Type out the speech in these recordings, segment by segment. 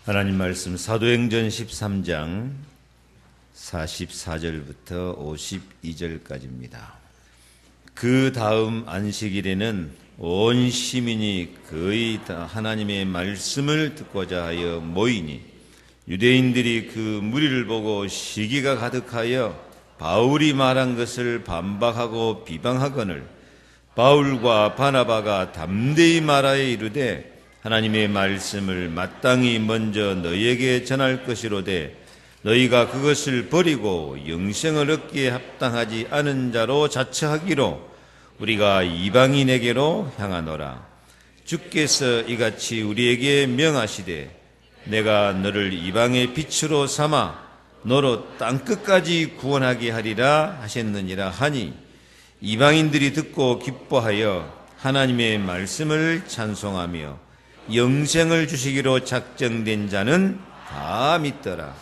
하나님 말씀 사도행전 13장 44절부터 52절까지입니다. 그 다음 안식일에는 온 시민이 거의 다 하나님의 말씀을 듣고자 하여 모이니 유대인들이 그 무리를 보고 시기가 가득하여 바울이 말한 것을 반박하고 비방하거늘 바울과 바나바가 담대히 말하여 이르되 하나님의 말씀을 마땅히 먼저 너희에게 전할 것이로되 너희가 그것을 버리고 영생을 얻기에 합당하지 않은 자로 자처하기로 우리가 이방인에게로 향하노라. 주께서 이같이 우리에게 명하시되 내가 너를 이방의 빛으로 삼아 너로 땅끝까지 구원하게 하리라 하셨느니라 하니 이방인들이 듣고 기뻐하여 하나님의 말씀을 찬송하며 영생을 주시기로 작정된 자는 다 믿더라.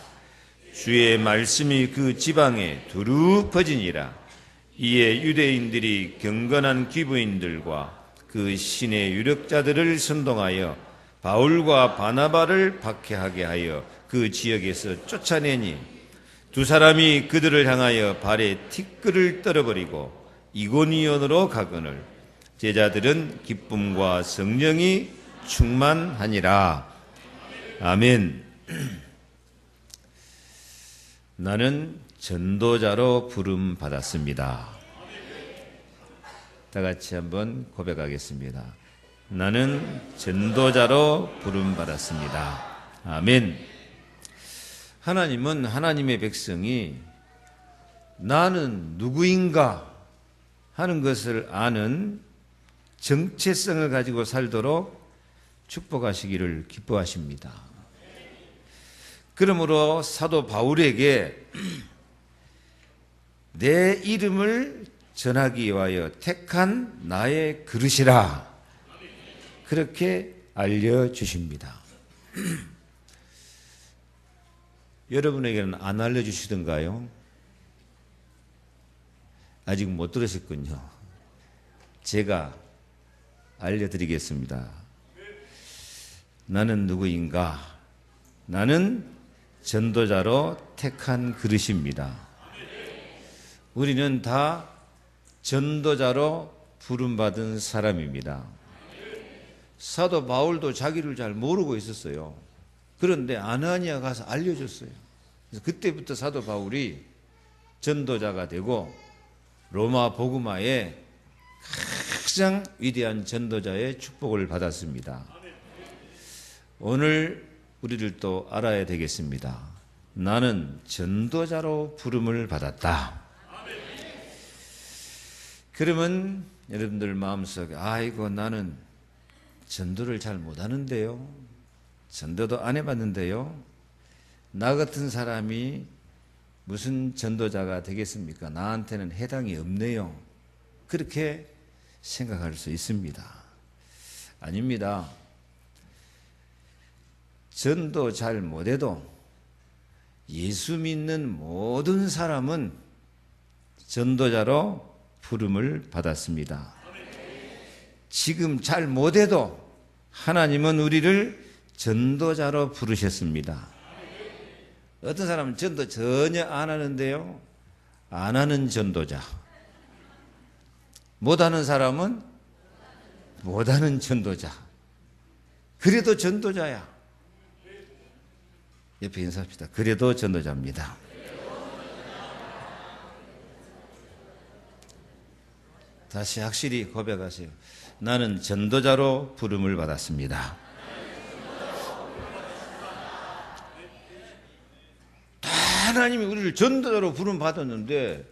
주의 말씀이 그 지방에 두루 퍼지니라. 이에 유대인들이 경건한 귀부인들과 그 신의 유력자들을 선동하여 바울과 바나바를 박해하게 하여 그 지역에서 쫓아내니 두 사람이 그들을 향하여 발에 티끌을 떨어버리고 이고니온으로 가거늘 제자들은 기쁨과 성령이 충만하니라. 아멘. 나는 전도자로 부름 받았습니다. 다 같이 한번 고백하겠습니다. 나는 전도자로 부름 받았습니다. 아멘. 하나님은 하나님의 백성이 나는 누구인가 하는 것을 아는 정체성을 가지고 살도록 축복하시기를 기뻐하십니다. 그러므로 사도 바울에게 내 이름을 전하기 위하여 택한 나의 그릇이라 그렇게 알려주십니다. 여러분에게는 안 알려주시던가요? 아직 못 들으셨군요. 제가 알려드리겠습니다. 나는 누구인가? 나는 전도자로 택한 그릇입니다. 우리는 다 전도자로 부름받은 사람입니다. 사도 바울도 자기를 잘 모르고 있었어요. 그런데 아나니아 가서 알려줬어요. 그래서 그때부터 사도 바울이 전도자가 되고 로마 복음화에 가장 위대한 전도자의 축복을 받았습니다. 오늘 우리를 또 알아야 되겠습니다. 나는 전도자로 부름을 받았다. 그러면 여러분들 마음속에 아이고 나는 전도를 잘 못하는데요. 전도도 안 해봤는데요. 나 같은 사람이 무슨 전도자가 되겠습니까? 나한테는 해당이 없네요. 그렇게 생각할 수 있습니다. 아닙니다. 전도 잘 못해도 예수 믿는 모든 사람은 전도자로 부름을 받았습니다. 지금 잘 못해도 하나님은 우리를 전도자로 부르셨습니다. 어떤 사람은 전도 전혀 안 하는데요. 안 하는 전도자. 못하는 사람은 못하는 전도자. 그래도 전도자야. 옆에 인사합시다. 그래도 전도자입니다. 다시 확실히 고백하세요. 나는 전도자로 부름을 받았습니다. 다 하나님이 우리를 전도자로 부름 받았는데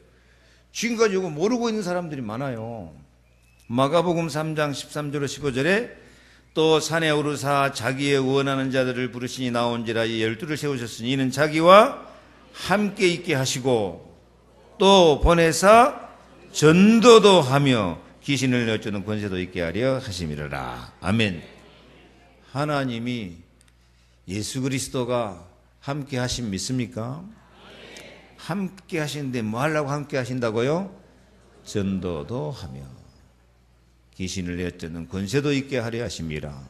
지금까지 이거 모르고 있는 사람들이 많아요. 마가복음 3장 13절로 15절에 또 산에 오르사 자기의 원하는 자들을 부르시니 나온지라 이 12를 세우셨으니 이는 자기와 함께 있게 하시고 또 보내사 전도도 하며 귀신을 내쫓는 권세도 있게 하려 하심이라. 아멘. 하나님이 예수 그리스도가 함께 하심 믿습니까? 함께 하시는데 뭐 하려고 함께 하신다고요? 전도도 하며 귀신을 내쫓는 권세도 있게 하려 하심이라.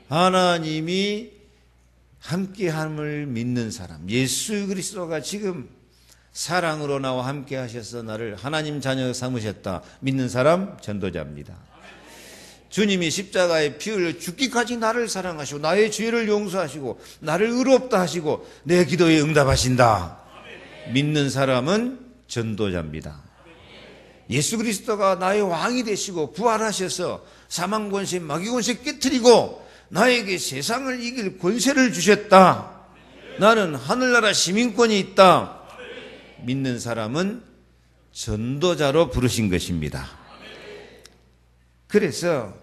하나님이 함께함을 믿는 사람, 예수 그리스도가 지금 사랑으로 나와 함께 하셔서 나를 하나님 자녀 삼으셨다 믿는 사람 전도자입니다. 주님이 십자가에 피 흘려 죽기까지 나를 사랑하시고 나의 죄를 용서하시고 나를 의롭다 하시고 내 기도에 응답하신다 믿는 사람은 전도자입니다. 예수 그리스도가 나의 왕이 되시고 부활하셔서 사망 권세 마귀 권세 깨트리고 나에게 세상을 이길 권세를 주셨다. 나는 하늘나라 시민권이 있다 믿는 사람은 전도자로 부르신 것입니다. 그래서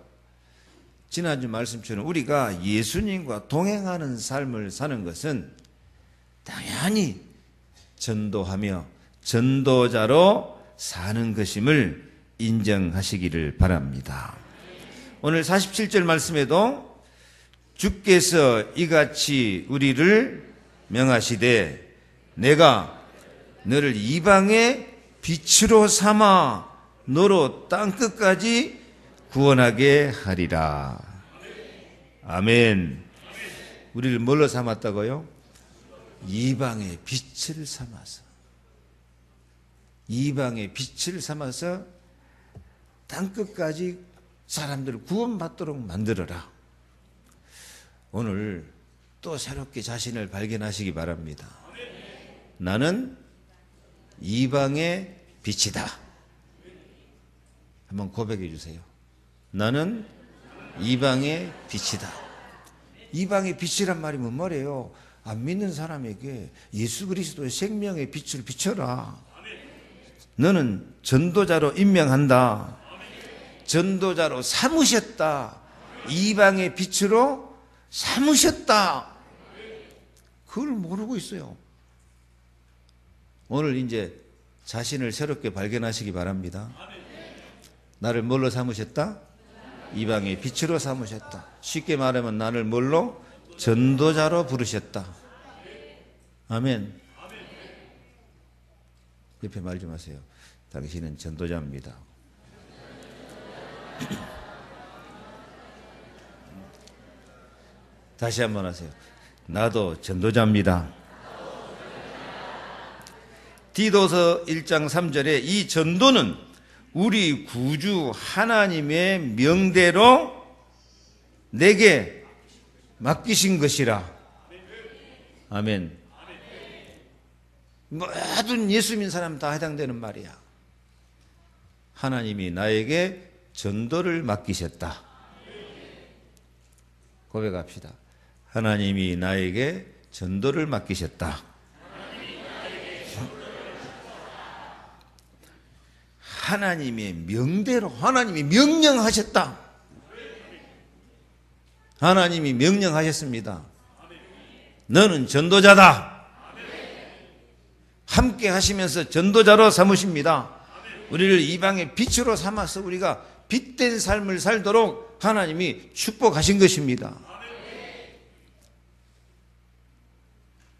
지난주 말씀처럼 우리가 예수님과 동행하는 삶을 사는 것은 당연히 전도하며 전도자로 사는 것임을 인정하시기를 바랍니다. 오늘 47절 말씀에도 주께서 이같이 우리를 명하시되 내가 너를 이방의 빛으로 삼아 너로 땅끝까지 구원하게 하리라. 아멘. 우리를 뭘로 삼았다고요? 이방의 빛을 삼아서. 이방의 빛을 삼아서 땅끝까지 사람들을 구원받도록 만들어라. 오늘 또 새롭게 자신을 발견하시기 바랍니다. 나는 이방의 빛이다. 한번 고백해 주세요. 나는 이방의 빛이다. 이방의 빛이란 말이 뭔 말이에요? 안 믿는 사람에게 예수 그리스도의 생명의 빛을 비춰라. 너는 전도자로 임명한다. 전도자로 삼으셨다. 이방의 빛으로 삼으셨다. 그걸 모르고 있어요. 오늘 이제 자신을 새롭게 발견하시기 바랍니다. 나를 뭘로 삼으셨다? 이방의 빛으로 삼으셨다. 쉽게 말하면 나를 뭘로? 전도자로 부르셨다. 아멘. 옆에 말 좀 하세요. 당신은 전도자입니다. 다시 한번 하세요. 나도 전도자입니다. 디도서 1장 3절에 이 전도는 우리 구주 하나님의 명대로 내게 맡기신 것이라. 아멘. 모든 예수 믿는 사람 다 해당되는 말이야. 하나님이 나에게 전도를 맡기셨다. 고백합시다. 하나님이 나에게 전도를 맡기셨다. 하나님의 명대로 하나님이 명령하셨다. 하나님이 명령하셨습니다. 너는 전도자다. 함께 하시면서 전도자로 삼으십니다. 우리를 이방의 빛으로 삼아서 우리가 빛된 삶을 살도록 하나님이 축복하신 것입니다.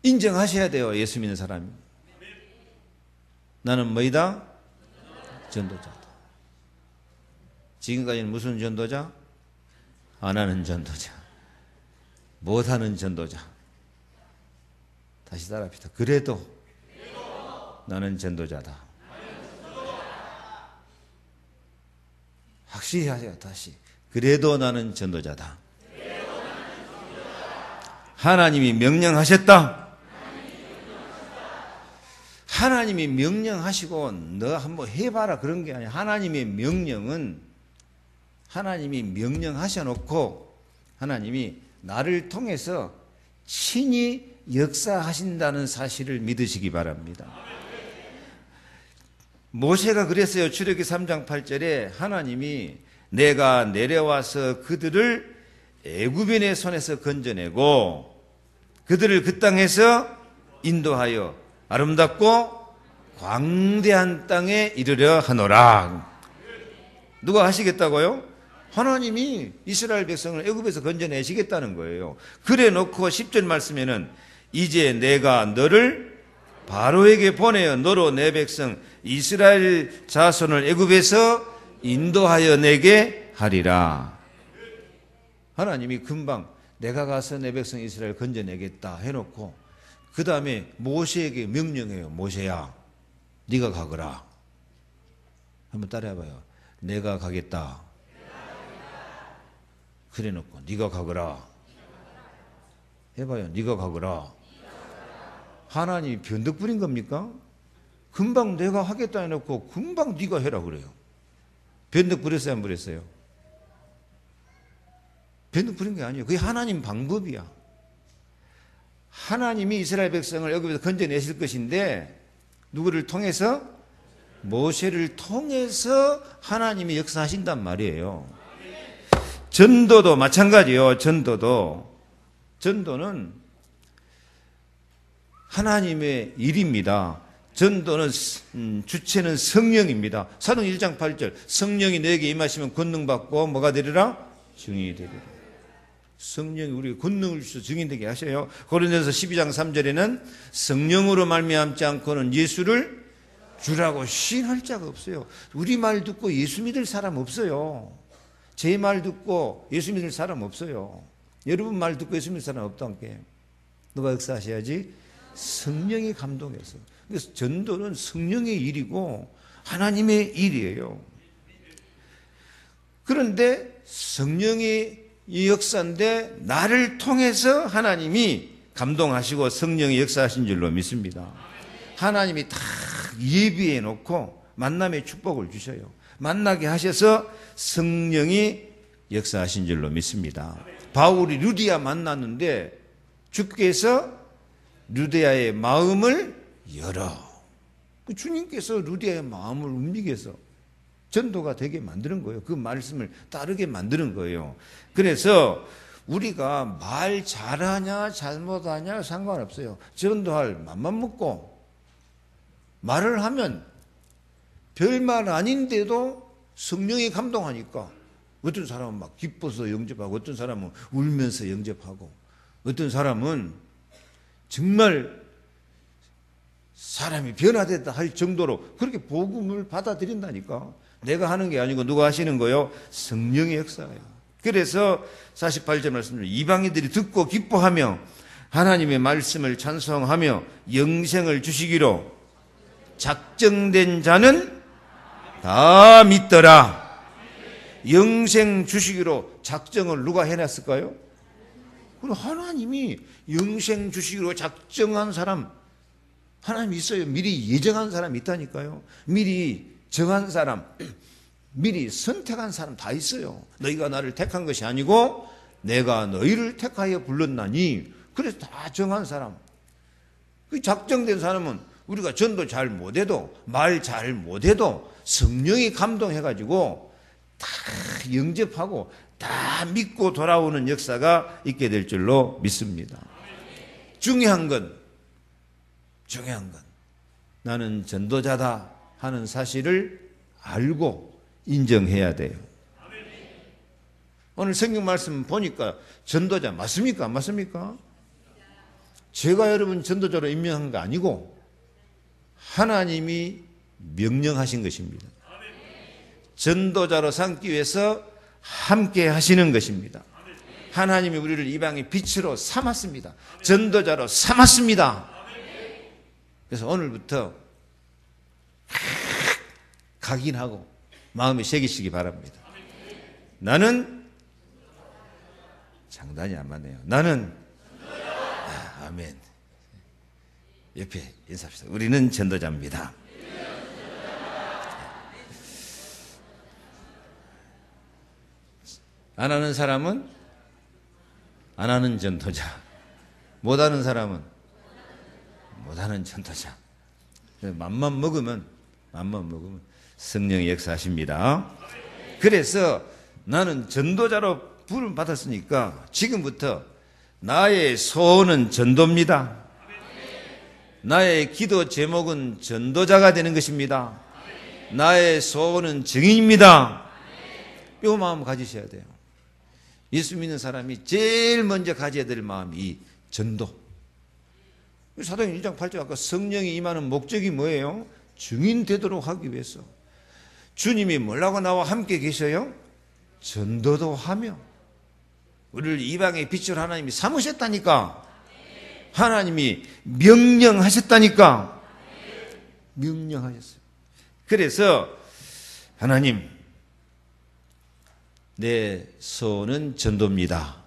인정하셔야 돼요. 예수 믿는 사람이. 나는 뭐이다? 전도자다. 지금까지는 무슨 전도자? 안 하는 전도자. 못하는 전도자. 다시 따라합시다. 그래도 나는 전도자다. 확실히 하세요. 다시. 그래도 나는 전도자다. 하나님이 명령하셨다. 하나님이 명령하시고 너 한번 해봐라 그런 게 아니야. 하나님의 명령은 하나님이 명령하셔놓고 하나님이 나를 통해서 친히 역사하신다는 사실을 믿으시기 바랍니다. 모세가 그랬어요. 출애굽기 3장 8절에 하나님이 내가 내려와서 그들을 애굽인의 손에서 건져내고 그들을 그 땅에서 인도하여 아름답고 광대한 땅에 이르려 하노라. 누가 하시겠다고요? 하나님이 이스라엘 백성을 애굽에서 건져내시겠다는 거예요. 그래 놓고 10절 말씀에는 이제 내가 너를 바로에게 보내어 너로 내 백성 이스라엘 자손을 애굽에서 인도하여 내게 하리라. 하나님이 금방 내가 가서 내 백성 이스라엘 건져내겠다 해놓고 그 다음에 모세에게 명령해요. 모세야, 네가 가거라. 한번 따라해봐요. 내가 가겠다. 그래놓고 네가 가거라. 해봐요. 네가 가거라. 하나님이 변덕 부린 겁니까? 금방 내가 하겠다 해놓고 금방 네가 해라 그래요. 변덕 부렸어요, 안 부렸어요? 변덕 부린 게 아니에요. 그게 하나님 방법이야. 하나님이 이스라엘 백성을 여기서 건져내실 것인데 누구를 통해서? 모세를 통해서 하나님이 역사하신단 말이에요. 전도도 마찬가지요. 전도는 하나님의 일입니다. 전도는 주체는 성령입니다. 사도행 1장 8절 성령이 너에게 임하시면 권능받고 뭐가 되리라? 증인이 되리라. 성령이 우리에게 권능을 주셔서 증인되게 하셔요. 고린도서 12장 3절에는 성령으로 말미암지 않고는 예수를 주라고 시인할 자가 없어요. 우리 말 듣고 예수 믿을 사람 없어요. 제 말 듣고 예수 믿을 사람 없어요. 여러분 말 듣고 예수 믿을 사람 없다는 게. 누가 역사하셔야지? 성령이 감동해서. 그래서 전도는 성령의 일이고 하나님의 일이에요. 그런데 성령이 이 역사인데 나를 통해서 하나님이 감동하시고 성령이 역사하신 줄로 믿습니다. 하나님이 다 예비해 놓고 만남의 축복을 주셔요. 만나게 하셔서 성령이 역사하신 줄로 믿습니다. 바울이 루디아 만났는데 주께서 루디아의 마음을 열어. 주님께서 루디아의 마음을 움직여서 전도가 되게 만드는 거예요. 그 말씀을 따르게 만드는 거예요. 그래서 우리가 말 잘하냐 잘못하냐 상관없어요. 전도할 맘만 먹고 말을 하면 별말 아닌데도 성령이 감동하니까 어떤 사람은 막 기뻐서 영접하고 어떤 사람은 울면서 영접하고 어떤 사람은 정말 사람이 변화됐다 할 정도로 그렇게 복음을 받아들인다니까. 내가 하는 게 아니고 누가 하시는 거요? 성령의 역사예요. 그래서 48절 말씀을 이방인들이 듣고 기뻐하며 하나님의 말씀을 찬송하며 영생을 주시기로 작정된 자는 다 믿더라. 영생 주시기로 작정을 누가 해놨을까요? 그럼 하나님이 영생 주시기로 작정한 사람 하나님이 있어요. 미리 예정한 사람이 있다니까요. 미리 정한 사람, 미리 선택한 사람 다 있어요. 너희가 나를 택한 것이 아니고 내가 너희를 택하여 불렀나니. 그래서 다 정한 사람. 그 작정된 사람은 우리가 전도 잘 못해도 말 잘 못해도 성령이 감동해가지고 다 영접하고 다 믿고 돌아오는 역사가 있게 될 줄로 믿습니다. 중요한 건 나는 전도자다 하는 사실을 알고 인정해야 돼요. 오늘 성경 말씀 보니까 전도자 맞습니까? 안 맞습니까? 제가 여러분 전도자로 임명한 거 아니고 하나님이 명령하신 것입니다. 전도자로 삼기 위해서 함께 하시는 것입니다. 하나님이 우리를 이방의 빛으로 삼았습니다. 전도자로 삼았습니다. 그래서 오늘부터 각인하고 마음에 새기시기 바랍니다. 나는 장단이 안 맞네요. 나는 아멘. 옆에 인사합시다. 우리는 전도자입니다. 안 하는 사람은 안 하는 전도자. 못 하는 사람은 못 하는 전도자. 맘만 먹으면 성령의 역사하십니다. 그래서 나는 전도자로 부름 받았으니까 지금부터 나의 소원은 전도입니다. 나의 기도 제목은 전도자가 되는 것입니다. 나의 소원은 증인입니다. 이 마음 가지셔야 돼요. 예수 믿는 사람이 제일 먼저 가져야 될 마음이 이 전도. 사도행 1장 8절 아까 성령이 임하는 목적이 뭐예요? 증인 되도록 하기 위해서. 주님이 뭐라고 나와 함께 계셔요? 전도도 하며 우리를 이방의 빛으로 하나님이 삼으셨다니까. 하나님이 명령하셨다니까. 명령하셨어요. 그래서 하나님, 내 소원은 전도입니다.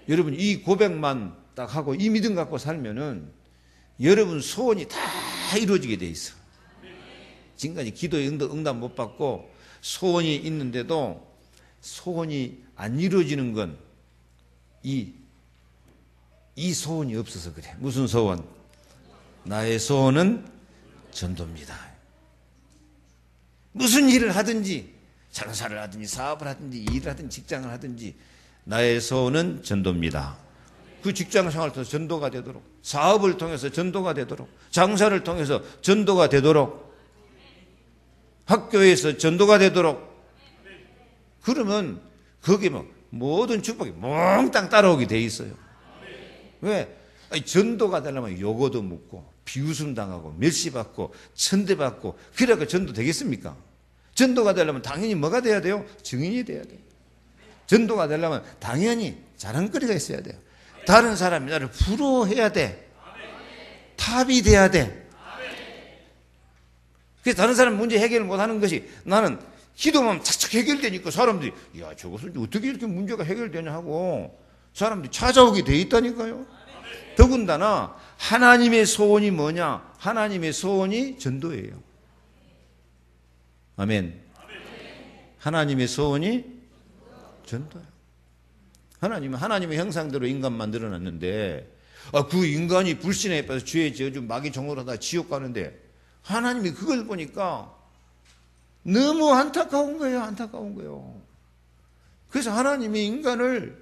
여러분, 이 고백만 딱 하고 이 믿음 갖고 살면은 여러분 소원이 다 이루어지게 돼 있어. 지금까지 기도에 응답 못 받고 소원이 있는데도 소원이 안 이루어지는 건 이 소원이 없어서 그래. 무슨 소원? 나의 소원은 전도입니다. 무슨 일을 하든지, 장사를 하든지 사업을 하든지 일을 하든지 직장을 하든지 나의 소원은 전도입니다. 그 직장 생활을 통해서 전도가 되도록, 사업을 통해서 전도가 되도록, 장사를 통해서 전도가 되도록, 학교에서 전도가 되도록. 그러면 거기에 모든 축복이 몽땅 따라오게 돼 있어요. 왜? 아니, 전도가 되려면 요거도 묻고 비웃음 당하고 멸시받고 천대받고 그래야 전도 되겠습니까? 전도가 되려면 당연히 뭐가 돼야 돼요? 증인이 돼야 돼요. 전도가 되려면 당연히 자랑거리가 있어야 돼요. 다른 사람이 나를 부러워해야 돼. 탑이 돼야 돼. 그래서 다른 사람 문제 해결을 못하는 것이, 나는 기도만 착착 해결되니까 사람들이 야, 저것은 어떻게 이렇게 문제가 해결되냐 하고 사람들이 찾아오게 돼 있다니까요. 더군다나 하나님의 소원이 뭐냐? 하나님의 소원이 전도예요. 아멘. 하나님의 소원이 전도예요. 하나님은 하나님의 형상대로 인간 만들어놨는데 그 인간이 불신에 빠져 죄에 지어준 마귀 종으로 다 지옥 가는데 하나님이 그걸 보니까 너무 안타까운 거예요. 안타까운 거예요. 그래서 하나님이 인간을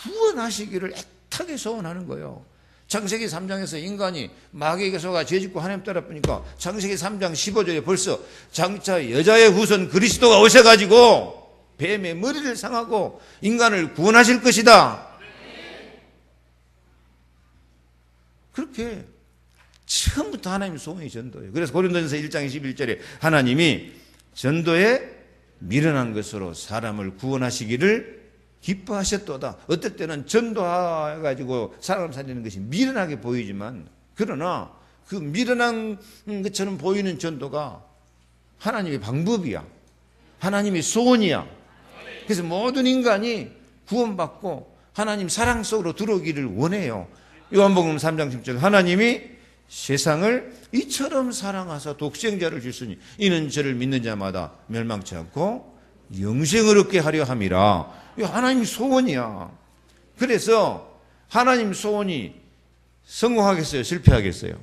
구원하시기를 애타게 소원하는 거예요. 창세기 3장에서 인간이 마귀에게 속아 죄짓고 하나님 따라보니까 창세기 3장 15절에 벌써 장차 여자의 후손 그리스도가 오셔가지고 뱀의 머리를 상하고 인간을 구원하실 것이다. 그렇게 처음부터 하나님 소원이 전도예요. 그래서 고린도전서 1장 21절에 하나님이 전도에 미련한 것으로 사람을 구원하시기를 기뻐하셨도다. 어떨 때는 전도해가지고 사람 살리는 것이 미련하게 보이지만, 그러나 그 미련한 것처럼 보이는 전도가 하나님의 방법이야. 하나님의 소원이야. 그래서 모든 인간이 구원받고 하나님 사랑 속으로 들어오기를 원해요. 요한복음 3장 10절, 하나님이 세상을 이처럼 사랑하사 독생자를 주시니 이는 저를 믿는 자마다 멸망치 않고 영생을 얻게 하려 함이라. 이거 하나님 소원이야. 그래서 하나님 소원이 성공하겠어요? 실패하겠어요?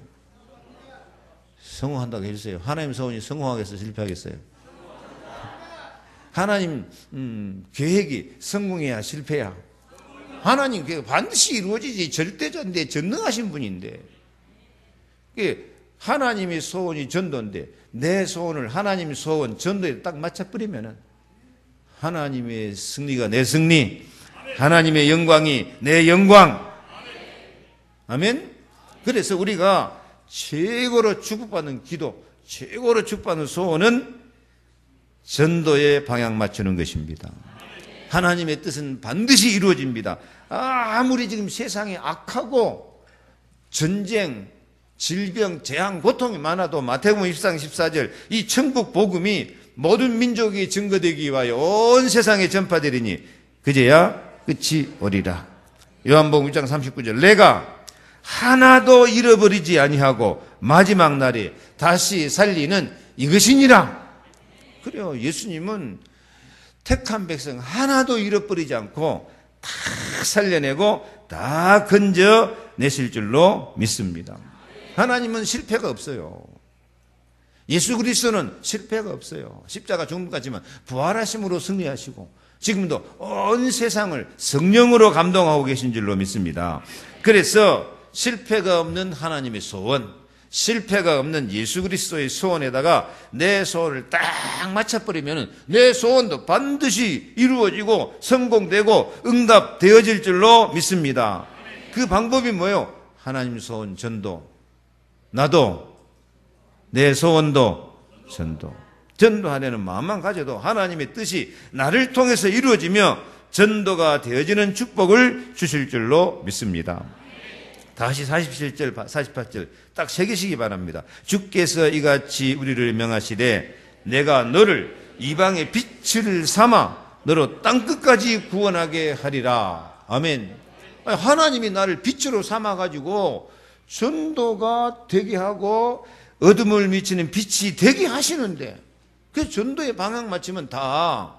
성공한다고 해주세요. 하나님 소원이 성공하겠어요? 실패하겠어요? 하나님 계획이 성공해야 실패야? 하나님 계획 반드시 이루어지지. 절대자인데 전능하신 분인데, 하나님의 소원이 전도인데 내 소원을 하나님의 소원 전도에 딱 맞춰버리면은 하나님의 승리가 내 승리, 하나님의 영광이 내 영광. 아멘. 그래서 우리가 최고로 축복받는 기도, 최고로 축복받는 소원은 전도에 방향 맞추는 것입니다. 하나님의 뜻은 반드시 이루어집니다. 아무리 지금 세상이 악하고 전쟁, 질병, 재앙, 고통이 많아도 마태복음 24장 14절 이 천국 복음이 모든 민족이 증거되기 위하여 온 세상에 전파되리니 그제야 끝이 오리라. 요한복음 6장 39절, 내가 하나도 잃어버리지 아니하고 마지막 날에 다시 살리는 이것이니라. 그래요. 예수님은 택한 백성 하나도 잃어버리지 않고 다 살려내고 다 건져내실 줄로 믿습니다. 하나님은 실패가 없어요. 예수 그리스도는 실패가 없어요. 십자가 죽음까지만 부활하심으로 승리하시고 지금도 온 세상을 성령으로 감동하고 계신 줄로 믿습니다. 그래서 실패가 없는 하나님의 소원, 실패가 없는 예수 그리스도의 소원에다가 내 소원을 딱 맞춰버리면 내 소원도 반드시 이루어지고 성공되고 응답되어질 줄로 믿습니다. 그 방법이 뭐예요? 하나님 소원 전도. 나도 내 소원도 전도. 전도하려는 마음만 가져도 하나님의 뜻이 나를 통해서 이루어지며 전도가 되어지는 축복을 주실 줄로 믿습니다. 다시 47절, 48절 딱 새기시기 바랍니다. 주께서 이같이 우리를 명하시되 내가 너를 이방의 빛을 삼아 너로 땅끝까지 구원하게 하리라. 아멘. 하나님이 나를 빛으로 삼아가지고 전도가 되게 하고 어둠을 미치는 빛이 되게 하시는데, 그래서 전도의 방향 맞추면 다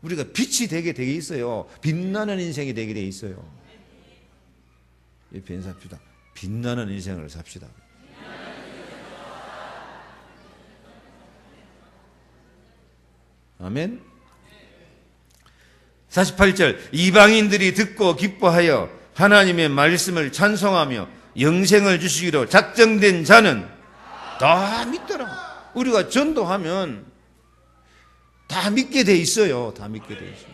우리가 빛이 되게 돼 있어요. 빛나는 인생이 되게 돼 있어요. 옆에 인사합시다. 빛나는 인생을 삽시다. 아멘. 48절 이방인들이 듣고 기뻐하여 하나님의 말씀을 찬송하며 영생을 주시기로 작정된 자는 다 믿더라. 우리가 전도하면 다 믿게 돼 있어요. 다 믿게 돼 있어요.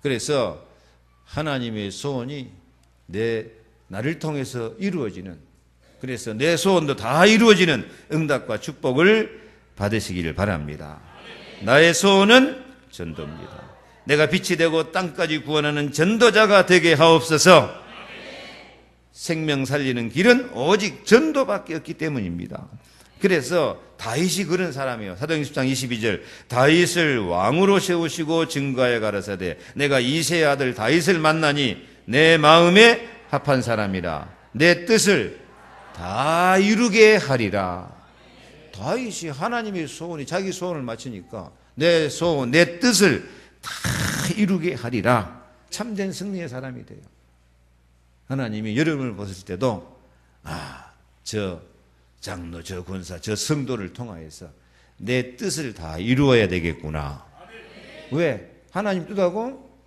그래서 하나님의 소원이 나를 통해서 이루어지는, 그래서 내 소원도 다 이루어지는 응답과 축복을 받으시기를 바랍니다. 나의 소원은 전도입니다. 내가 빛이 되고 땅까지 구원하는 전도자가 되게 하옵소서. 생명 살리는 길은 오직 전도밖에 없기 때문입니다. 그래서 다윗이 그런 사람이에요. 사도행전 10장 22절 다윗을 왕으로 세우시고 증거하여 가라사대 내가 이새의 아들 다윗을 만나니 내 마음에 합한 사람이라 내 뜻을 다 이루게 하리라. 다윗이 하나님의 소원이 자기 소원을 맞추니까 내 소원, 내 뜻을 다 이루게 하리라. 참된 승리의 사람이 돼요. 하나님이 여러분을 보실 때도 저 장로, 저 권사, 저 성도를 통하여서 내 뜻을 다 이루어야 되겠구나. 왜? 하나님 뜻하고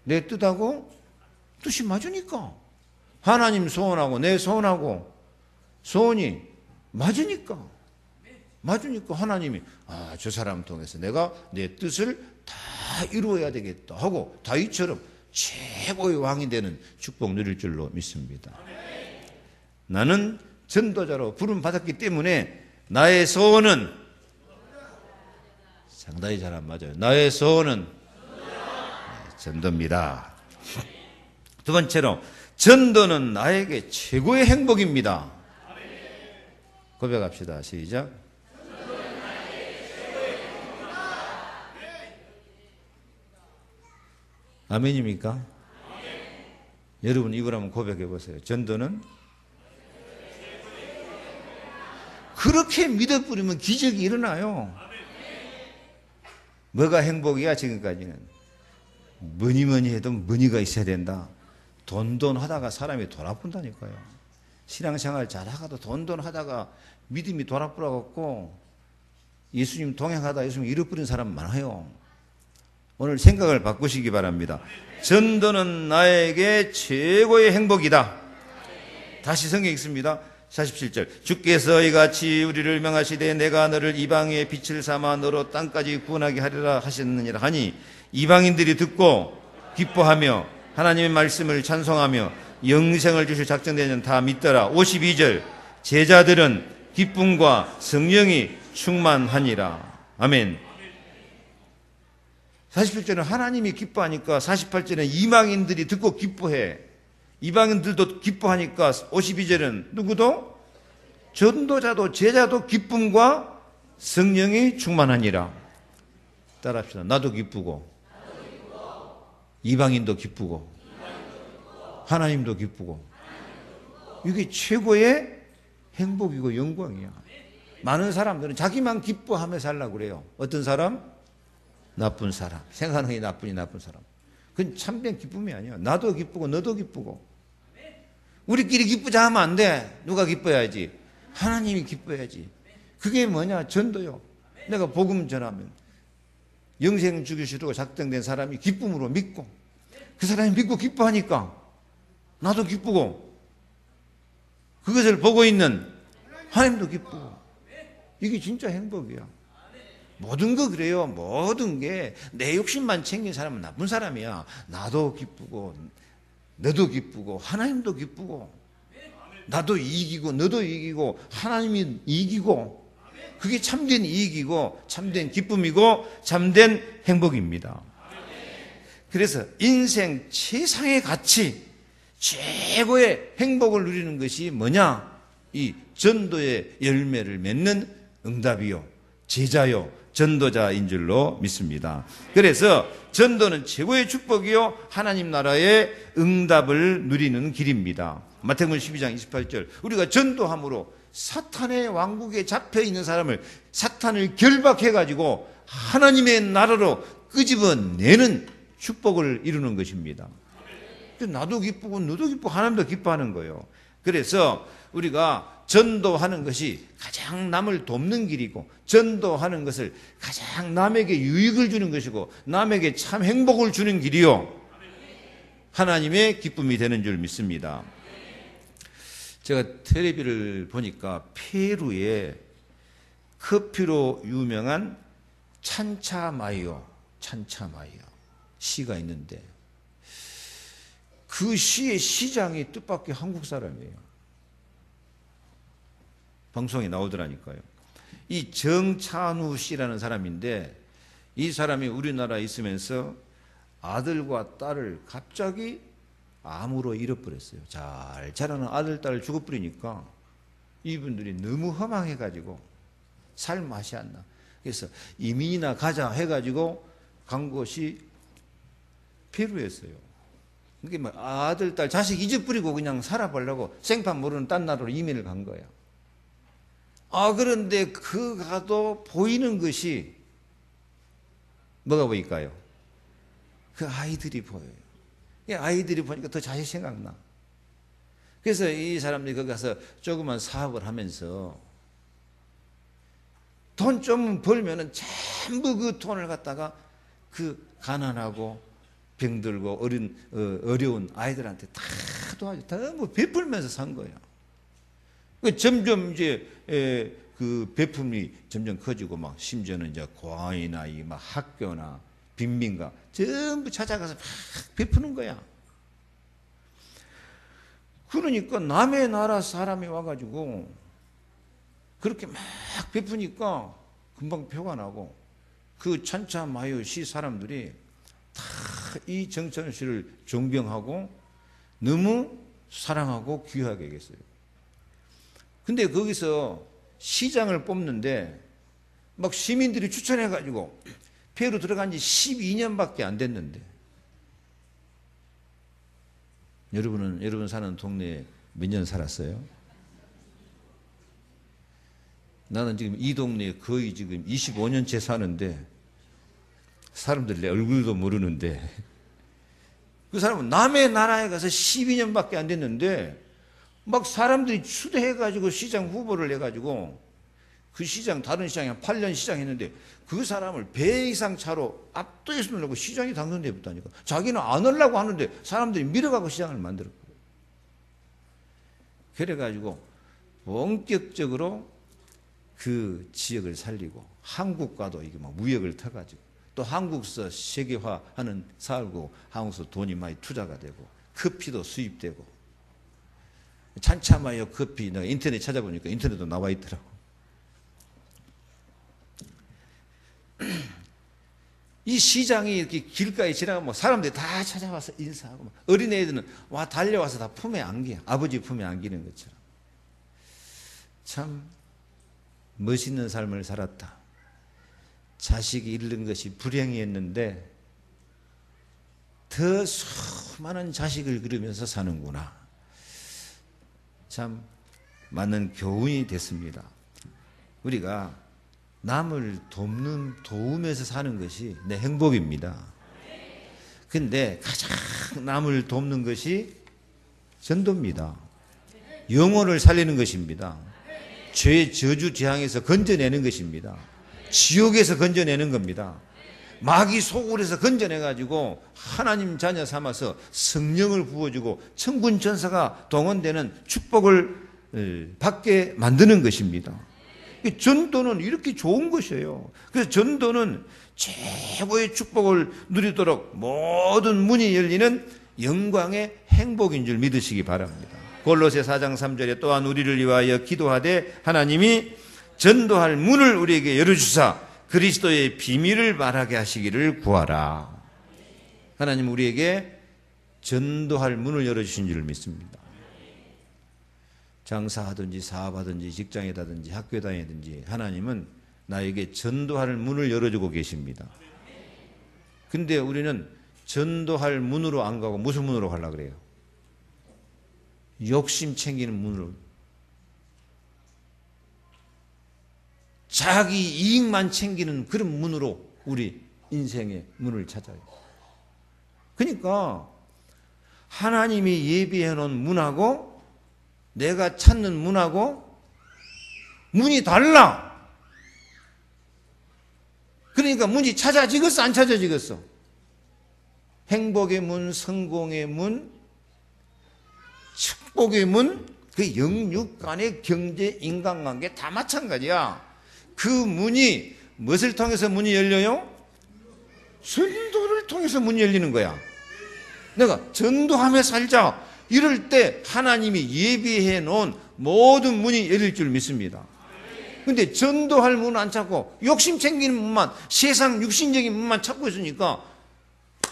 내 뜻하고 뜻이 맞으니까. 하나님 소원하고 내 소원하고 소원이 맞으니까 하나님이 저 사람 통해서 내가 내 뜻을 다 이루어야 되겠다 하고 다윗처럼 최고의 왕이 되는 축복 누릴 줄로 믿습니다. 나는 전도자로 부름 받았기 때문에 나의 소원은 상당히 잘 안 맞아요. 나의 소원은 전도입니다. 두 번째로 전도는 나에게 최고의 행복입니다. 고백합시다. 시작. 아멘입니까? 여러분 이걸 한번 고백해 보세요. 전도는 그렇게 믿어버리면 기적이 일어나요. 뭐가 행복이야? 지금까지는 뭐니 해도 머니가 있어야 된다. 돈 하다가 사람이 돌아본다니까요. 신앙생활 잘하다가 돈 하다가 믿음이 돌아버려갖고 예수님 동행하다 예수님 잃어버린 사람 많아요. 오늘 생각을 바꾸시기 바랍니다. 전도는 나에게 최고의 행복이다. 다시 성경 읽습니다. 47절 주께서 이같이 우리를 명하시되 내가 너를 이방의 빛을 삼아 너로 땅까지 구원하게 하리라 하셨느니라 하니 이방인들이 듣고 기뻐하며 하나님의 말씀을 찬송하며 영생을 주실 작정되는 다 믿더라. 52절 제자들은 기쁨과 성령이 충만하니라. 아멘. 47절은 하나님이 기뻐하니까 48절은 이방인들이 듣고 기뻐해. 이방인들도 기뻐하니까 52절은 누구도? 전도자도 제자도 기쁨과 성령이 충만하니라. 따라합시다. 나도 기쁘고 이방인도 기쁘고 하나님도 기쁘고 이게 최고의 행복이고 영광이야. 많은 사람들은 자기만 기뻐하며 살려고 그래요. 어떤 사람? 나쁜 사람. 생각하는 게 나쁜 사람. 그건 참된 기쁨이 아니야. 나도 기쁘고 너도 기쁘고. 우리끼리 기쁘자 하면 안 돼. 누가 기뻐야지? 하나님이 기뻐야지. 그게 뭐냐? 전도요. 내가 복음 전하면 영생 주기시로 작정된 사람이 기쁨으로 믿고 그 사람이 믿고 기뻐하니까 나도 기쁘고 그것을 보고 있는 하나님도 기쁘고 이게 진짜 행복이야. 모든 거 그래요. 모든 게 내 욕심만 챙긴 사람은 나쁜 사람이야. 나도 기쁘고 너도 기쁘고 하나님도 기쁘고 나도 이기고 너도 이기고 하나님이 이기고 그게 참된 이익이고 참된 기쁨이고 참된 행복입니다. 그래서 인생 최상의 가치, 최고의 행복을 누리는 것이 뭐냐? 이 전도의 열매를 맺는 응답이요, 제자요, 전도자인 줄로 믿습니다. 그래서 전도는 최고의 축복이요, 하나님 나라의 응답을 누리는 길입니다. 마태복음 12장 28절, 우리가 전도함으로 사탄의 왕국에 잡혀있는 사람을, 사탄을 결박해가지고 하나님의 나라로 끄집어내는 축복을 이루는 것입니다. 나도 기쁘고 너도 기쁘고 하나님도 기뻐하는 거예요. 그래서 우리가 전도하는 것이 가장 남을 돕는 길이고, 전도하는 것을 가장 남에게 유익을 주는 것이고, 남에게 참 행복을 주는 길이요, 하나님의 기쁨이 되는 줄 믿습니다. 제가 텔레비를 보니까 페루에 커피로 유명한 찬차마요 시가 있는데, 그 시의 시장이 뜻밖의 한국 사람이에요. 방송에 나오더라니까요. 이 정찬우 씨라는 사람인데, 이 사람이 우리나라에 있으면서 아들과 딸을 갑자기 암으로 잃어버렸어요. 잘 자라는 아들, 딸을 죽어버리니까 이분들이 너무 허망해가지고 살 맛이 안 나. 그래서 이민이나 가자 해가지고 간 곳이 페루였어요. 그게 뭐 아들, 딸, 자식 잊어버리고 그냥 살아보려고 생판 모르는 딴 나라로 이민을 간 거야. 그런데 그 가도 보이는 것이 뭐가 보일까요? 그 아이들이 보여요. 아이들이 보니까 더 자식 생각나. 그래서 이 사람들이 거기 가서 조그만 사업을 하면서 돈 좀 벌면은 전부 그 돈을 갖다가 그 가난하고 병들고 어려운 아이들한테 다 도와줘. 다 뭐 베풀면서 산 거야. 점점 이제 그 베품이 점점 커지고, 막 심지어는 이제 고아이나 막 학교나 빈민가 전부 찾아가서 막 베푸는 거야. 그러니까 남의 나라 사람이 와가지고 그렇게 막 베푸니까 금방 표가 나고, 그 찬차마요시 사람들이 다 이 정찬우 씨를 존경하고 너무 사랑하고 귀하게 여겼어요. 근데 거기서 시장을 뽑는데 막 시민들이 추천해가지고 페루 들어간 지 12년밖에 안 됐는데, 여러분 사는 동네에 몇 년 살았어요? 나는 지금 이 동네에 거의 지금 25년째 사는데 사람들이 내 얼굴도 모르는데, 그 사람은 남의 나라에 가서 12년밖에 안 됐는데 막 사람들이 추대해가지고 시장 후보를 해가지고 그 시장, 다른 시장에 한 8년 시장 했는데 그 사람을 배 이상 차로 압도해서 누르고 시장이 당선되었다니까. 자기는 안 하려고 하는데 사람들이 밀어가고 시장을 만들었거든요. 그래가지고 본격적으로 그 지역을 살리고, 한국과도 이게 막 무역을 터가지고, 또 한국서 세계화하는 살고, 한국서 돈이 많이 투자가 되고, 커피도 수입되고, 찬차마요 커피, 내가 인터넷 찾아보니까 인터넷도 나와 있더라고. 이 시장이 이렇게 길가에 지나가면 사람들이 다 찾아와서 인사하고, 어린애들은 와 달려와서 다 품에 안겨, 아버지 품에 안기는 것처럼. 참 멋있는 삶을 살았다. 자식이 잃는 것이 불행이었는데 더 수많은 자식을 기르면서 사는구나. 참 많은 교훈이 됐습니다. 우리가 남을 도우면서 사는 것이 내 행복입니다. 근데 가장 남을 돕는 것이 전도입니다. 영혼을 살리는 것입니다. 죄의 저주 재앙에서 건져내는 것입니다. 지옥에서 건져내는 겁니다. 마귀 소굴에서 건져내가지고 하나님 자녀 삼아서 성령을 부어주고 천군 천사가 동원되는 축복을 받게 만드는 것입니다. 전도는 이렇게 좋은 것이에요. 그래서 전도는 최고의 축복을 누리도록 모든 문이 열리는 영광의 행복인 줄 믿으시기 바랍니다. 골로새 4장 3절에 또한 우리를 위하여 기도하되 하나님이 전도할 문을 우리에게 열어주사 그리스도의 비밀을 말하게 하시기를 구하라. 하나님 우리에게 전도할 문을 열어주신 줄 믿습니다. 장사하든지 사업하든지 직장에 다든지 학교에 다니든지 하나님은 나에게 전도할 문을 열어주고 계십니다. 근데 우리는 전도할 문으로 안 가고 무슨 문으로 가려고 그래요? 욕심 챙기는 문으로, 자기 이익만 챙기는 그런 문으로 우리 인생의 문을 찾아요. 그러니까 하나님이 예비해 놓은 문하고 내가 찾는 문하고 문이 달라. 그러니까 문이 찾아지겠어, 안 찾아지겠어? 행복의 문, 성공의 문, 축복의 문, 그 영육 간의 경제, 인간관계 다 마찬가지야. 그 문이 무엇을 통해서 문이 열려요? 전도를 통해서 문이 열리는 거야. 내가 전도하며 살자 이럴 때 하나님이 예비해 놓은 모든 문이 열릴 줄 믿습니다. 근데 전도할 문은 안 찾고 욕심 챙기는 문만, 세상 육신적인 문만 찾고 있으니까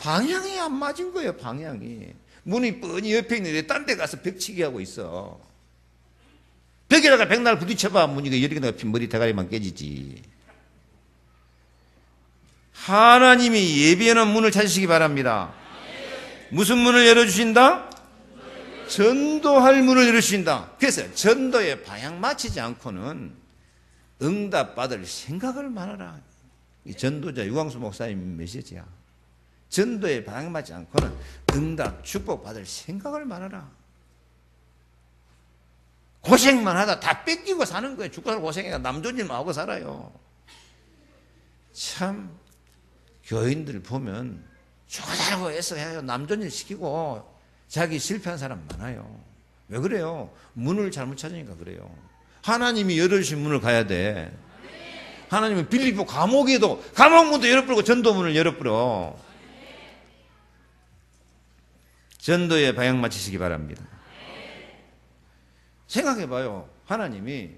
방향이 안 맞은 거예요. 방향이. 문이 뻔히 옆에 있는데 딴 데 가서 벽치기 하고 있어. 벽에다가 백날 부딪혀봐 문이가 열리게 머리 대가리만 깨지지. 하나님이 예비해 놓은 문을 찾으시기 바랍니다. 무슨 문을 열어주신다? 전도할 문을 열어주신다. 그래서 전도에 방향 맞추지 않고는 응답받을 생각을 말하라. 이 전도자 유광수 목사님 메시지야. 전도에 방향 맞지 않고는 응답 축복받을 생각을 말하라. 고생만 하다 다 뺏기고 사는 거예요. 죽고 살고 고생해가 남존일만 하고 살아요. 참 교인들 보면 죽고 살고 애써 해요. 남존일 시키고 자기 실패한 사람 많아요. 왜 그래요? 문을 잘못 찾으니까 그래요. 하나님이 열어주신 문을 가야 돼. 하나님은 빌립보 감옥에도 감옥문도 열어버리고 전도문을 열어버려. 전도에 방향 맞추시기 바랍니다. 생각해봐요. 하나님이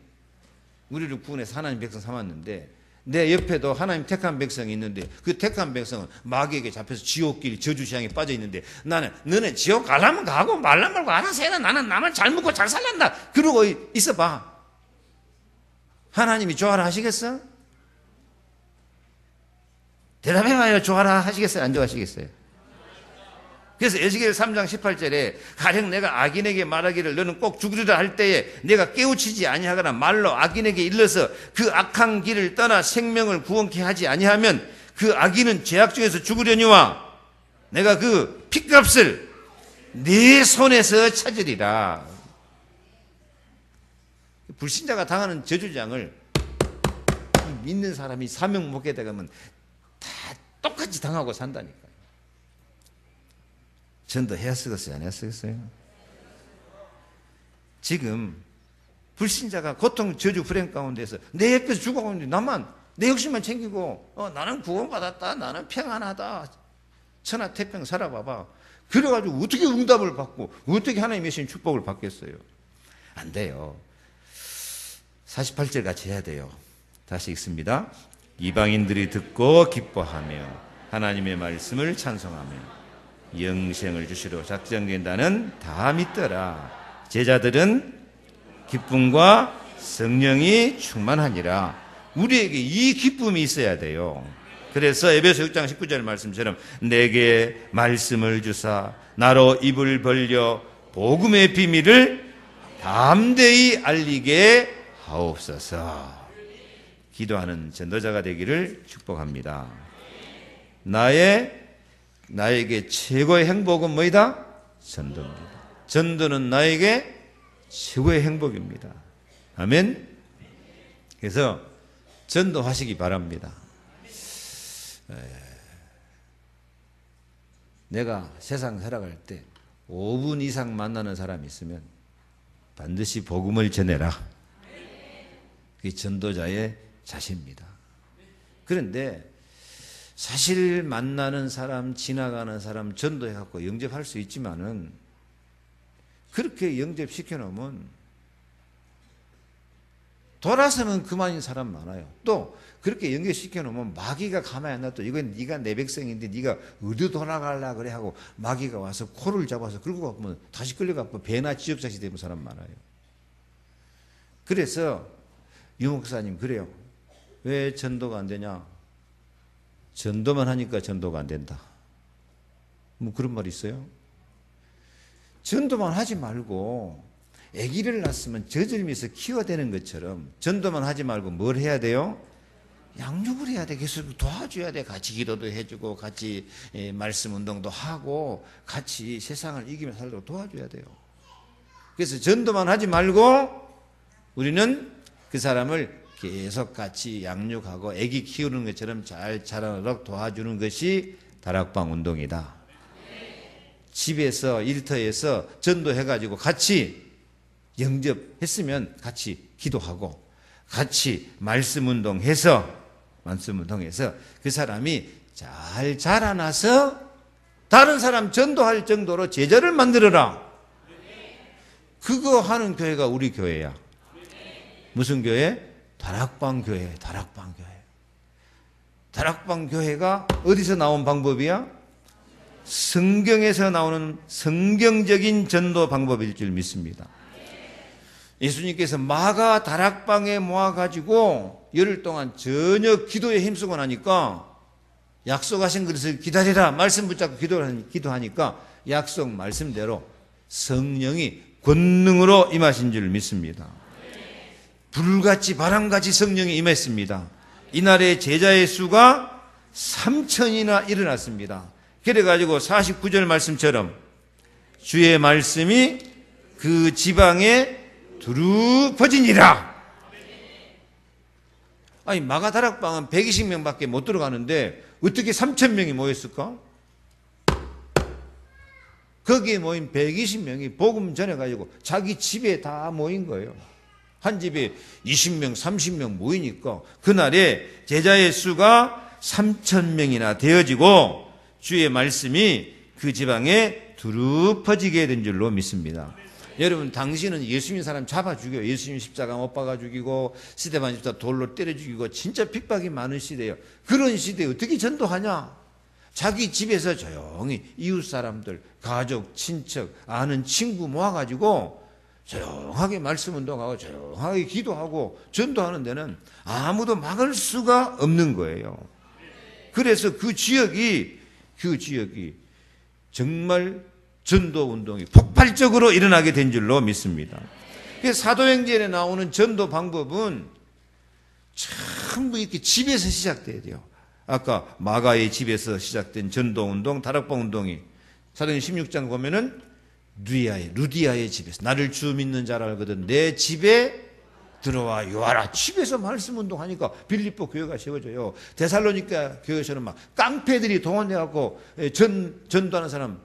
우리를 구원해서 하나님 백성 삼았는데 내 옆에도 하나님 택한 백성이 있는데 그 택한 백성은 마귀에게 잡혀서 지옥길 저주시장에 빠져 있는데 나는 너네 지옥 가려면 가고 말라면 말고 알아서 해라. 나는 나만 잘 먹고 잘 살란다. 그러고 있어봐. 하나님이 좋아라 하시겠어? 대답해봐요. 좋아라 하시겠어요? 안 좋아하시겠어요? 그래서 에스겔 3장 18절에 가령 내가 악인에게 말하기를 너는 꼭 죽으리라 할 때에 내가 깨우치지 아니하거나 말로 악인에게 일러서 그 악한 길을 떠나 생명을 구원케 하지 아니하면 그 악인은 죄악 중에서 죽으려니와 내가 그 핏값을 네 손에서 찾으리라. 불신자가 당하는 저주장을 믿는 사람이 사명 목에 대가면 다 똑같이 당하고 산다니까. 전도 해야 쓰겠어요? 안 해야 쓰겠어요? 지금 불신자가 고통, 저주, 불행 가운데서 내 옆에서 죽어가는데 나만 내 욕심만 챙기고 나는 구원받았다. 나는 평안하다. 천하태평 살아봐봐. 그래가지고 어떻게 응답을 받고 어떻게 하나님의 신 축복을 받겠어요? 안 돼요. 48절 같이 해야 돼요. 다시 읽습니다. 이방인들이 듣고 기뻐하며 하나님의 말씀을 찬송하며 영생을 주시러 작정된다는 다 믿더라. 제자들은 기쁨과 성령이 충만하니라. 우리에게 이 기쁨이 있어야 돼요. 그래서 에베소 6장 19절 말씀처럼 내게 말씀을 주사 나로 입을 벌려 복음의 비밀을 담대히 알리게 하옵소서. 기도하는 전도자가 되기를 축복합니다. 나에게 최고의 행복은 뭐이다? 전도입니다. 전도는 나에게 최고의 행복입니다. 아멘. 그래서 전도하시기 바랍니다. 내가 세상 살아갈 때 5분 이상 만나는 사람이 있으면 반드시 복음을 전해라. 그게 전도자의 자세입니다. 그런데 사실 만나는 사람, 지나가는 사람 전도해갖고 영접할 수 있지만은 그렇게 영접시켜 놓으면 돌아서면 그만인 사람 많아요. 또 그렇게 연결시켜 놓으면 마귀가 가만히 안 놔둬. 이건 네가 내 백성인데 네가 어디 돌아가려 그래 하고 마귀가 와서 코를 잡아서 끌고 가면 다시 끌려가고 배나 지역자식 되는 사람 많아요. 그래서 유 목사님 그래요. 왜 전도가 안 되냐? 전도만 하니까 전도가 안 된다. 뭐 그런 말 있어요? 전도만 하지 말고 아기를 낳았으면 저절미에서 키워대는 것처럼 전도만 하지 말고 뭘 해야 돼요? 양육을 해야 돼. 계속 도와줘야 돼. 같이 기도도 해주고 같이 말씀 운동도 하고 같이 세상을 이기며 살도록 도와줘야 돼요. 그래서 전도만 하지 말고 우리는 그 사람을 계속 같이 양육하고 아기 키우는 것처럼 잘 자라도록 도와주는 것이 다락방 운동이다. 집에서 일터에서 전도해가지고 같이 영접했으면 같이 기도하고 같이 말씀 운동해서 그 사람이 잘 자라나서 다른 사람 전도할 정도로 제자를 만들어라. 그거 하는 교회가 우리 교회야. 무슨 교회? 다락방 교회. 다락방 교회. 다락방 교회가 어디서 나온 방법이야? 성경에서 나오는 성경적인 전도 방법일 줄 믿습니다. 예수님께서 마가 다락방에 모아가지고 열흘 동안 전혀 기도에 힘쓰고 나니까 약속하신 것을 기다리라 말씀 붙잡고 기도하니까 약속 말씀대로 성령이 권능으로 임하신 줄 믿습니다. 불같이 바람같이 성령이 임했습니다. 이날에 제자의 수가 3,000이나 일어났습니다. 그래가지고 49절 말씀처럼 주의 말씀이 그 지방에 두루 퍼지니라. 아니 마가다락방은 120명밖에 못 들어가는데 어떻게 3,000명이 모였을까? 거기에 모인 120명이 복음 전해가지고 자기 집에 다 모인 거예요. 한 집에 20명, 30명 모이니까 그날에 제자의 수가 3,000명이나 되어지고 주의 말씀이 그 지방에 두루 퍼지게 된 줄로 믿습니다. 여러분 당신은 예수님 사람 잡아 죽여. 예수님 십자가 못 박아 죽이고 스데반 집사 돌로 때려 죽이고 진짜 핍박이 많은 시대예요. 그런 시대에 어떻게 전도하냐? 자기 집에서 조용히 이웃 사람들, 가족, 친척, 아는 친구 모아가지고 조용하게 말씀 운동하고 조용하게 기도하고 전도하는 데는 아무도 막을 수가 없는 거예요. 그래서 그 지역이 정말 전도 운동이 폭발적으로 일어나게 된 줄로 믿습니다. 사도행전에 나오는 전도 방법은 전부 이렇게 집에서 시작돼야 돼요. 아까 마가의 집에서 시작된 전도 운동, 다락방 운동이 사도행전 16장 보면은 루디아의 집에서 나를 주 믿는 자라 알거든 내 집에 들어와 요하라. 집에서 말씀 운동하니까 빌립보 교회가 세워져요. 데살로니가 교회에서는 막 깡패들이 동원돼갖고 전도하는 사람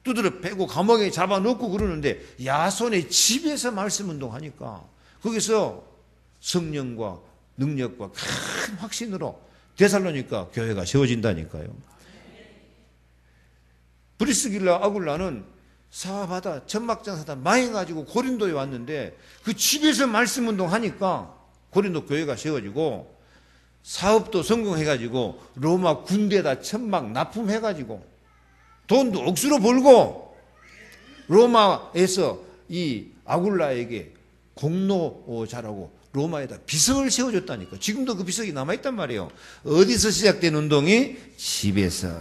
두드려 패고 감옥에 잡아놓고 그러는데 야손의 집에서 말씀 운동하니까 거기서 성령과 능력과 큰 확신으로 데살로니가 교회가 세워진다니까요. 브리스길라 아굴라는 사바다 천막장사다 망해가지고 고린도에 왔는데 그 집에서 말씀 운동하니까 고린도 교회가 세워지고 사업도 성공해가지고 로마 군대에다 천막 납품해가지고 돈도 억수로 벌고 로마에서 이 아굴라에게 공로자라고 로마에다 비석을 세워줬다니까. 지금도 그 비석이 남아있단 말이에요. 어디서 시작된 운동이? 집에서.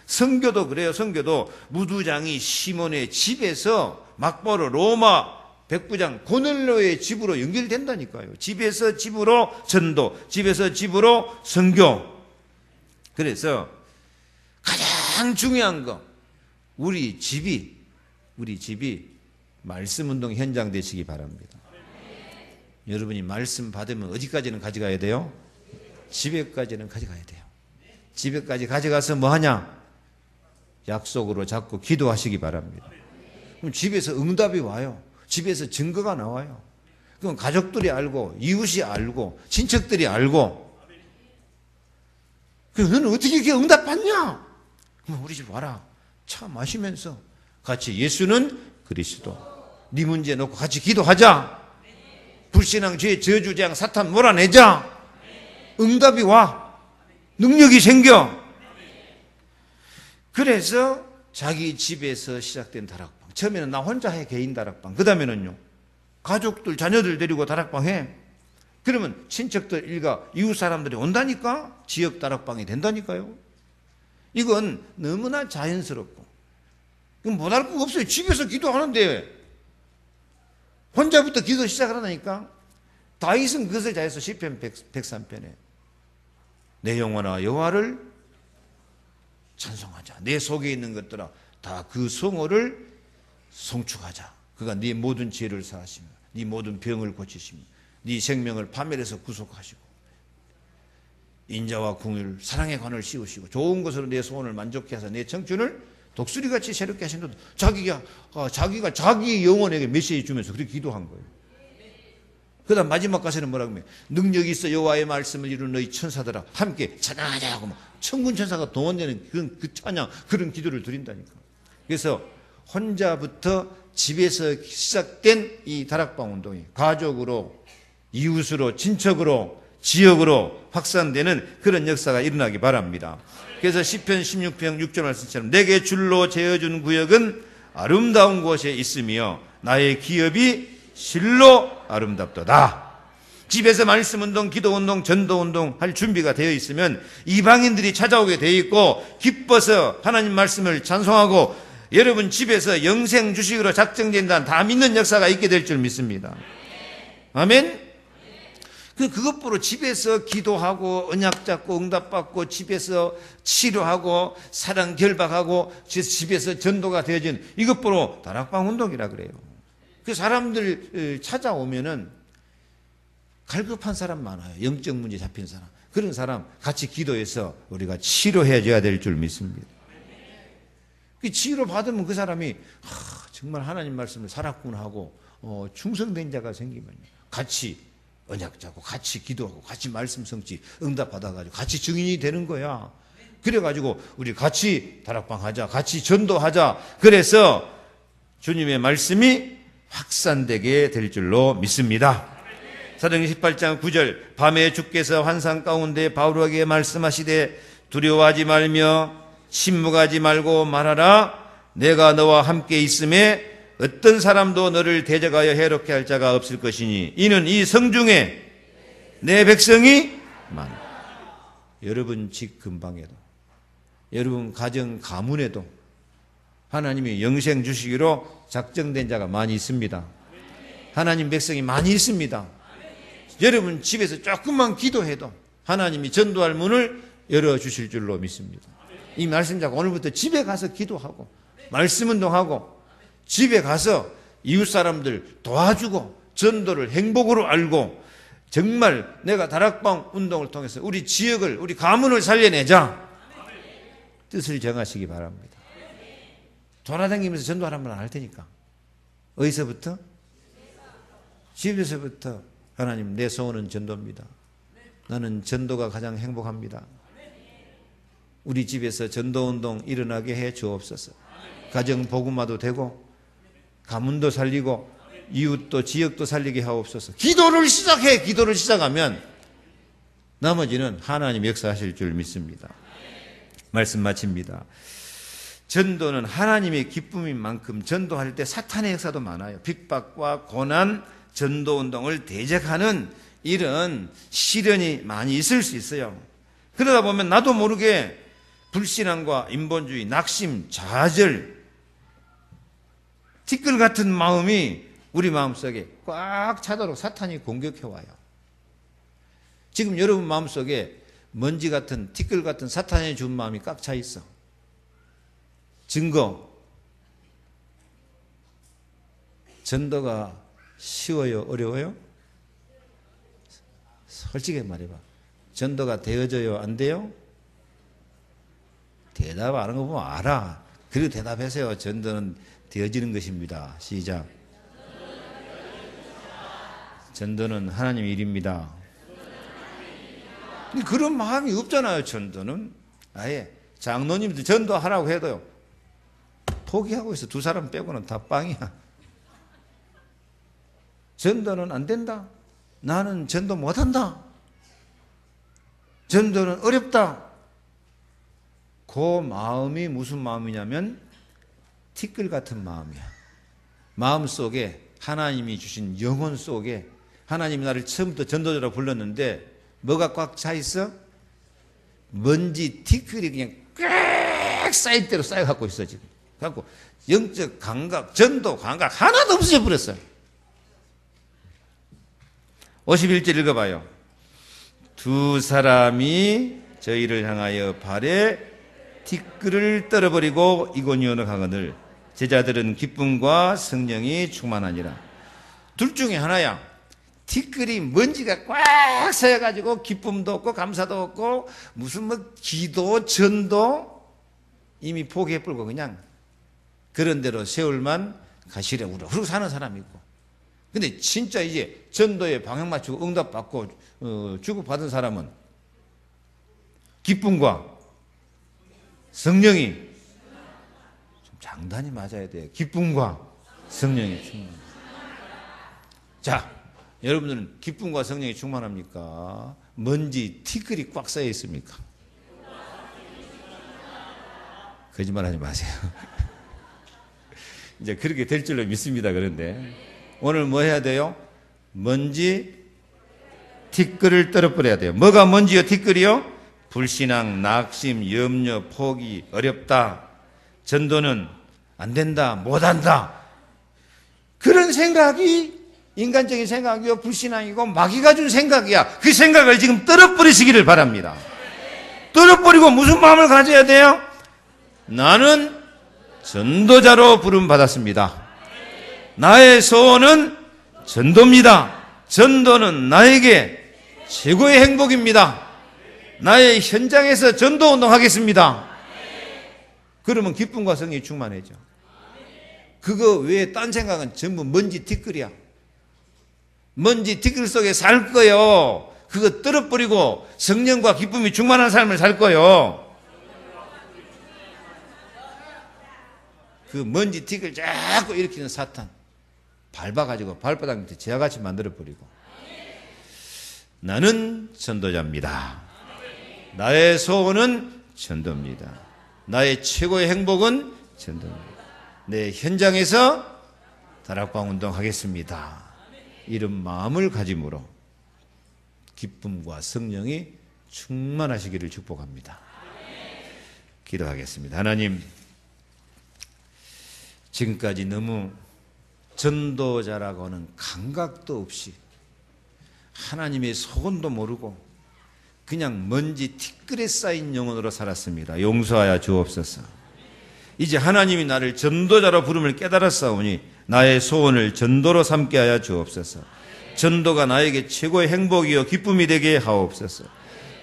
선교도 그래요. 선교도 무두장이 시몬의 집에서 막바로 로마 백부장 고넬료의 집으로 연결된다니까요. 집에서 집으로 전도, 집에서 집으로 선교. 그래서 가장 중요한 거 우리 집이 말씀 운동 현장 되시기 바랍니다. 여러분이 말씀 받으면 어디까지는 가져가야 돼요? 집에까지는 가져가야 돼요. 집에까지 가져가서 뭐 하냐? 약속으로 잡고 기도하시기 바랍니다. 그럼 집에서 응답이 와요. 집에서 증거가 나와요. 그럼 가족들이 알고 이웃이 알고 친척들이 알고 그럼 너는 어떻게 이렇게 응답받냐? 그럼 우리 집 와라. 차 마시면서 같이 예수는 그리스도 네 문제 놓고 같이 기도하자. 불신앙, 죄, 저주재앙, 사탄 몰아내자. 응답이 와. 능력이 생겨. 그래서 자기 집에서 시작된 다락방. 처음에는 나 혼자 해, 개인 다락방. 그 다음에는요, 가족들, 자녀들 데리고 다락방 해. 그러면 친척들, 일가, 이웃 사람들이 온다니까? 지역 다락방이 된다니까요. 이건 너무나 자연스럽고, 이건 못할 거 없어요. 집에서 기도하는데, 혼자부터 기도 시작을 하니까. 다윗은 그것을 잘해서 시편 103편에 내 영혼아 여호와를 찬송하자. 내 속에 있는 것들아 다 그 성호를 송축하자. 그가 네 모든 죄를 사하시며 네 모든 병을 고치시며 네 생명을 파멸해서 구속하시고 인자와 궁율 사랑의 관을 씌우시고 좋은 것으로 내 소원을 만족케 하사 내 청춘을 독수리같이 새롭게 하신 것. 자기가 자기 영혼에게 메시지 주면서 그렇게 기도한 거예요. 그 다음 마지막 가사는 뭐라고 하면 능력이 있어 여호와의 말씀을 이루는 너희 천사들아 함께 찬양하자 하고 막 천군 천사가 동원되는 그 찬양, 그런 기도를 드린다니까. 그래서 혼자부터 집에서 시작된 이 다락방 운동이 가족으로, 이웃으로, 친척으로, 지역으로 확산되는 그런 역사가 일어나기 바랍니다. 그래서 시편 16편 6절 말씀처럼 내게 줄로 재어준 구역은 아름다운 곳에 있으며 나의 기업이 실로 아름답도다. 집에서 말씀운동, 기도운동, 전도운동 할 준비가 되어 있으면 이방인들이 찾아오게 되어 있고 기뻐서 하나님 말씀을 찬송하고 여러분 집에서 영생 주식으로 작정된다는 다 믿는 역사가 있게 될 줄 믿습니다. 아멘. 그것보로 집에서 기도하고 언약 잡고 응답받고 집에서 치료하고 사랑 결박하고 집에서 전도가 되어진 이것보로 다락방 운동이라 그래요. 그 사람들 찾아오면은 갈급한 사람 많아요. 영적 문제 잡힌 사람. 그런 사람 같이 기도해서 우리가 치료해줘야 될 줄 믿습니다. 그 치료 받으면 그 사람이 정말 하나님 말씀을 살았구나 하고 충성된 자가 생기면 같이 언약 잡고 같이 기도하고 같이 말씀 성취 응답 받아가지고 같이 증인이 되는 거야. 그래가지고 우리 같이 다락방 하자, 같이 전도하자. 그래서 주님의 말씀이 확산되게 될 줄로 믿습니다. 사도행전 18장 9절 밤에 주께서 환상 가운데 바울에게 말씀하시되 두려워하지 말며 침묵하지 말고 말하라. 내가 너와 함께 있음에 어떤 사람도 너를 대적하여 해롭게 할 자가 없을 것이니 이는 이 성중에 내 백성이 많다. 여러분 집 근방에도 여러분 가정 가문에도 하나님이 영생 주시기로 작정된 자가 많이 있습니다. 하나님 백성이 많이 있습니다. 여러분 집에서 조금만 기도해도 하나님이 전도할 문을 열어주실 줄로 믿습니다. 이 말씀 잡고 오늘부터 집에 가서 기도하고 말씀 운동하고 집에 가서 이웃 사람들 도와주고 전도를 행복으로 알고 정말 내가 다락방 운동을 통해서 우리 지역을 우리 가문을 살려내자 뜻을 정하시기 바랍니다. 돌아다니면서 전도하라면 안 할 테니까 어디서부터? 집에서부터. 하나님 내 소원은 전도입니다. 나는 전도가 가장 행복합니다. 우리 집에서 전도운동 일어나게 해 주옵소서. 가정 복음화도 되고 가문도 살리고 이웃도 지역도 살리게 하옵소서. 기도를 시작해. 기도를 시작하면 나머지는 하나님 역사하실 줄 믿습니다. 말씀 마칩니다. 전도는 하나님의 기쁨인 만큼 전도할 때 사탄의 역사도 많아요. 핍박과 고난, 전도운동을 대적하는 이런 시련이 많이 있을 수 있어요. 그러다 보면 나도 모르게 불신앙과 인본주의, 낙심, 좌절, 티끌 같은 마음이 우리 마음속에 꽉 차도록 사탄이 공격해와요. 지금 여러분 마음속에 먼지 같은 티끌 같은 사탄이 준 마음이 꽉 차 있어. 증거. 전도가 쉬워요? 어려워요? 솔직히 말해봐. 전도가 되어져요? 안 돼요? 대답 안 하는 거 보면 알아. 그리고 대답하세요. 전도는 되어지는 것입니다. 시작. 전도는 하나님 일입니다. 그런 마음이 없잖아요. 전도는 아예 장로님들 전도하라고 해도요 포기하고 있어. 두 사람 빼고는 다 빵이야. 전도는 안 된다. 나는 전도 못한다. 전도는 어렵다. 그 마음이 무슨 마음이냐면 티끌 같은 마음이야. 마음 속에 하나님이 주신 영혼 속에 하나님이 나를 처음부터 전도자로 불렀는데 뭐가 꽉 차 있어? 먼지 티끌이 그냥 꽉 쌓일 대로 쌓여갖고 있어 지금. 그래갖고 영적 감각, 전도 감각 하나도 없어져 버렸어요. 51절 읽어봐요. 두 사람이 저희를 향하여 발에 티끌을 떨어버리고 이고니온으로 가거늘 제자들은 기쁨과 성령이 충만하니라. 둘 중에 하나야. 티끌이 먼지가 꽉 쌓여가지고 기쁨도 없고 감사도 없고 무슨 뭐 기도 전도 이미 포기해버리고 그냥 그런 대로 세월만 가시려 우르르 사는 사람이 있고, 근데 진짜 이제 전도에 방향 맞추고 응답받고 주고받은 사람은 기쁨과 성령이 좀 장단이 맞아야 돼요. 기쁨과 성령이 충만. 자, 여러분들은 기쁨과 성령이 충만합니까? 먼지 티끌이 꽉 쌓여 있습니까? 거짓말하지 마세요. 이제 그렇게 될 줄로 믿습니다. 그런데 오늘 뭐 해야 돼요? 먼지 티끌을 떨어버려야 돼요. 뭐가 먼지요 티끌이요? 불신앙, 낙심, 염려, 포기, 어렵다, 전도는 안 된다, 못한다, 그런 생각이 인간적인 생각이요 불신앙이고 마귀가 준 생각이야. 그 생각을 지금 떨어버리시기를 바랍니다. 떨어버리고 무슨 마음을 가져야 돼요? 나는 전도자로 부름 받았습니다. 나의 소원은 전도입니다. 전도는 나에게 최고의 행복입니다. 나의 현장에서 전도 운동하겠습니다. 그러면 기쁨과 성령이 충만해져. 그거 외에 딴 생각은 전부 먼지 티끌이야. 먼지 티끌 속에 살 거요. 그거 떨어버리고 성령과 기쁨이 충만한 삶을 살 거요. 그 먼지 티끌 자꾸 일으키는 사탄 밟아가지고 발바닥 밑에 제와같이 만들어버리고, 나는 전도자입니다. 나의 소원은 전도입니다. 나의 최고의 행복은 전도입니다. 내 현장에서 다락방 운동하겠습니다. 이런 마음을 가짐으로 기쁨과 성령이 충만하시기를 축복합니다. 기도하겠습니다. 하나님, 지금까지 너무 전도자라고는 감각도 없이 하나님의 소원도 모르고 그냥 먼지 티끌에 쌓인 영혼으로 살았습니다. 용서하여 주옵소서. 이제 하나님이 나를 전도자로 부름을 깨달았사오니 나의 소원을 전도로 삼게 하여 주옵소서. 전도가 나에게 최고의 행복이요 기쁨이 되게 하옵소서.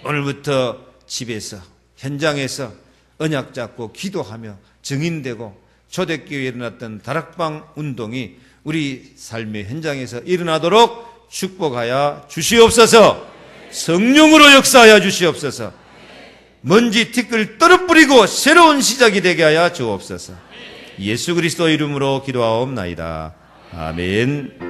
오늘부터 집에서 현장에서 언약 잡고 기도하며 증인되고 초대교회에 일어났던 다락방 운동이 우리 삶의 현장에서 일어나도록 축복하여 주시옵소서. 성령으로 역사하여 주시옵소서. 먼지 티끌 떨어뜨리고 새로운 시작이 되게 하여 주옵소서. 예수 그리스도 이름으로 기도하옵나이다. 아멘.